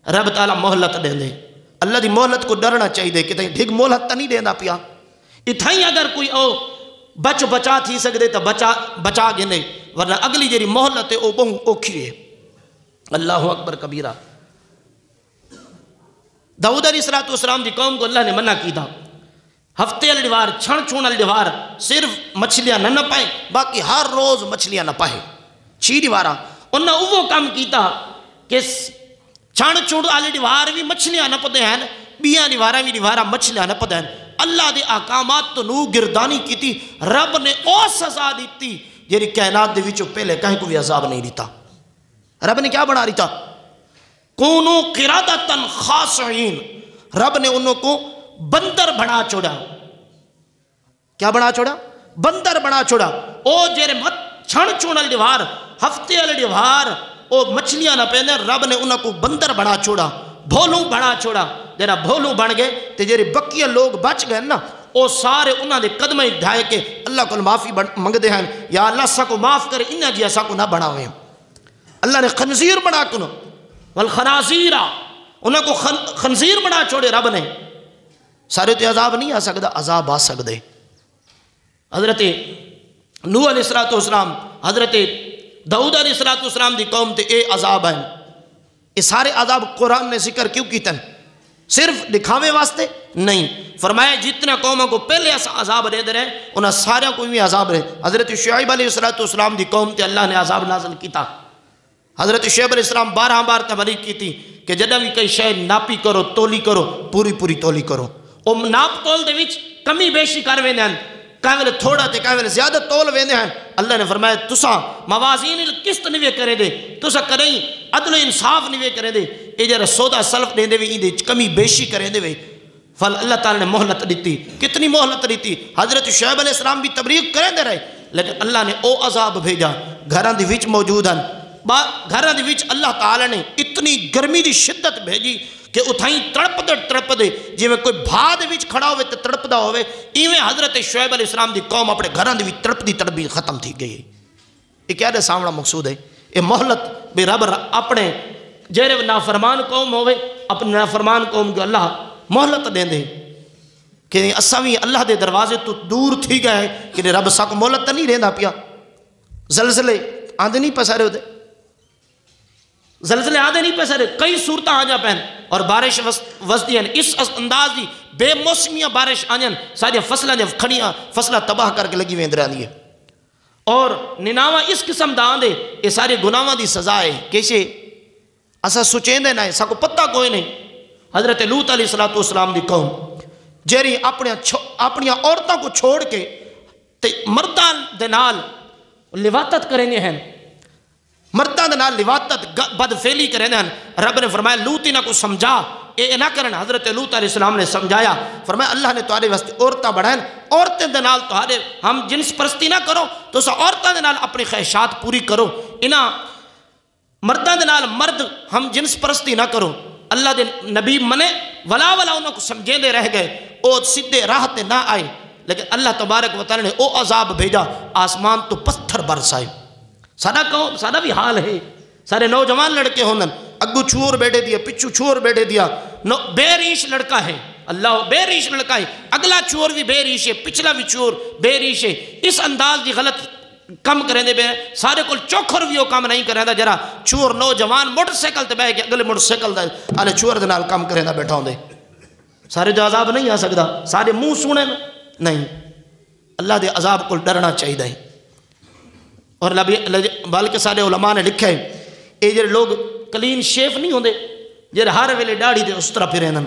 رب تعالیٰ محلت دیں دے. اللہ دی محلت کو ڈرنا چاہیے کہ تھی ڈھگ محلت تا نہیں دینا پیا. اتھائی اگر کوئی او بچا تھی سکتے تو بچا گنے، ورنہ اگلی جیری محلت ہے او بہوں اوکھی ہے. اللہ اکبر کبیرہ. داؤد علیہ السلام دی قوم کو اللہ نے منع کی تھا ہفتے والی ڈیوار چھن چھون والی ڈیوار صرف مچھلیاں نہ پائیں، باقی ہر روز مچھلیاں نہ پائیں. چھی ڈیوارا انہاں وہ کام کیتا کہ چھن چھون والی ڈیوار بھی مچھلیاں نہ پدے ہیں، بیاں ڈیوارا مچھلیاں نہ پدے ہیں. اللہ دے احکامات تو نو گردانی کی تھی. رب نے او سزا دیتی جیری کائنات دے وچوں پہلے کہیں کو بھی عذاب نہیں دیتا. رب نے کیا بنا رہی تھا؟ کونو قرادتن خاسعین. رب نے انہوں کو بندر بنا چھوڑا. کیا بنا چھوڑا؟ بندر بنا چھوڑا. او جیرے چھن چھوڑ والی ڈیوار ہفتے والی ڈیوار او مچھلیاں نہ پہنے، رب نے انہوں کو بندر بنا چھوڑا، بھولوں بنا چھوڑا. جیرا بھولوں بن گئے تے جیرے بقیہ لوگ بچ گئے نا او سارے انہوں نے قدمہ ڈھائے کے اللہ کو معافی منگ دے ہیں، یا اللہ سا کو معاف کرے انہاں جی ایسا کو نہ بنا ہوئے. اللہ نے خنزیر بنا کنو والخنازیرہ، انہوں کو خنزیر بنا چھوڑے رب نے. سارے تے عذاب نہیں آ سکتا، عذاب آ سکتے. حضرت نوح علیہ السلام، حضرت داؤد علیہ السلام دی قوم تے اے عذاب ہیں. یہ سارے عذاب قرآن نے ذکر کیوں کیتے ہیں؟ صرف دکھاوے واسطے نہیں. فرمایا جتنے قوموں کو پہلے عذاب دے رہے انہاں سارے کو بھی عذاب رہے. حضرت شعیب علیہ السلام دی قوم تے اللہ نے عذاب نازل کیتا. حضرت شعیب علیہ السلام 12 بار تبلیغ کی تھی کہ جدہ بھی کئی شے ناپی کرو، تولی کرو، پوری تولی کرو. او ناپ تول دے وچ کمی بیشی کر ویندے ہیں، کہیں ویلے تھوڑا تے کہیں ویلے زیادہ تول ویندے ہیں. اللہ نے فرمایا تساں موازین القسط نہیں کرے دے، تساں کریں عدل و انصاف نہیں کرے دے. اے جڑا سودا سلف دے دے وی دے کمی بیشی کرے دے وے. فل اللہ تعالی نے مہلت دیتی. کتنی مہلت دیتی؟ حضرت شعیب علیہ السلام بھی تبلیغ کرے دے رہے، لیکن اللہ نے او عذاب بھیجا گھراں دی وچ موجود ہیں. گھراں دی وچ اللہ تعالی نے اتنی گرمی دی شدت بھیجی کہ اتھائیں تڑپ دے جی میں کوئی بھا دے وچ کھڑا ہوئے تے تڑپ دا ہوئے. ایویں حضرت شعیب علیہ السلام دی قوم اپنے گھراں دی وچ تڑپی ختم تھی گئی. یہ کیا دے سامنا مقصود ہے؟ یہ مہلت بھی رب اپنے جیرے نافرمان قوم ہوئے اپنے نافرمان قوم کو اللہ مہلت دیں دے کہ اساوی اللہ دے دروازے تو دور تھی گئے کہ رب ساکو مہلت نہیں رہندا پیا. زلزلے آندے نہیں پسارے ہوتے، زلزلے آدھے نہیں پیسے رہے، کئی صورتیں آ جا پہن اور بارش وسدی ہیں. اس انداز دی بے موسمیاں بارش آنیاں ساری فصلیں جب کھڑیاں فصلیں تباہ کر کے لگی ویندر آنی ہے. اور نناوہ اس قسم دا آندے یہ سارے گناہاں دی سزا ہے. کیسے اسا سوچیں دے نہ سا کو پتہ کوئی نہیں. حضرت لوط علیہ السلام دی قوم جیری اپنی عورتوں کو چھوڑ کے مردان دے نال لواطت کریں ہیں، مردان دے نال لواطت بدفعلی کریں ہیں. رب نے فرمایا لوط انہاں کو سمجھا اے نہ کرنا. حضرت لوط علیہ السلام نے سمجھایا، فرمایا اللہ نے تمہارے واسطے عورتیں بڑھائیں، عورتیں دے نال تمہارے ہم جنس پرستی نہ کرو تو سا عورتیں دے نال اپنی خواہشات پوری کرو. انہاں مردان دے نال مرد ہم جنس پرستی نہ کرو. اللہ دے نبی منے ولا انہوں کو سمجھیں دے رہ گئے، او سدھے راہ تے نہ آئے. لیکن اللہ تبارک و تعالی نے او عذاب بھیجا آسمان تو پتھر برسائے. سادہ بھی حال ہے. سارے نوجوان لڑکے ہوندن اگو چھوڑ بیٹھے دیا، پچھو چھوڑ بیٹھے دیا. بے ریش لڑکا ہے، اللہ بے ریش لڑکا ہے. اگلا چور بھی بے ریش ہے، پچھلا بھی چور بے ریش ہے. اس انداز دی غلط کم کریں دے بے سارے کل چوکھر بھی وہ کام نہیں کریں دا. جرا چور نوجوان موٹر سیکل تے بے کہ اگلے موٹر سیکل دا آلے چور دے نال کام کریں دا بیٹھا ہوں دے. سارے جو عذاب نہیں آ سکتا، سارے منہ سونے نہیں. اللہ دے عذاب کو ڈرنا چاہیے دے. اور بلکہ سارے علماء نے لکھا ہے اے جڑے لوگ کلین شیف نہیں ہوندے جڑے ہر ویلے ڈاڑھی دے اس طرح پھرے ہیں.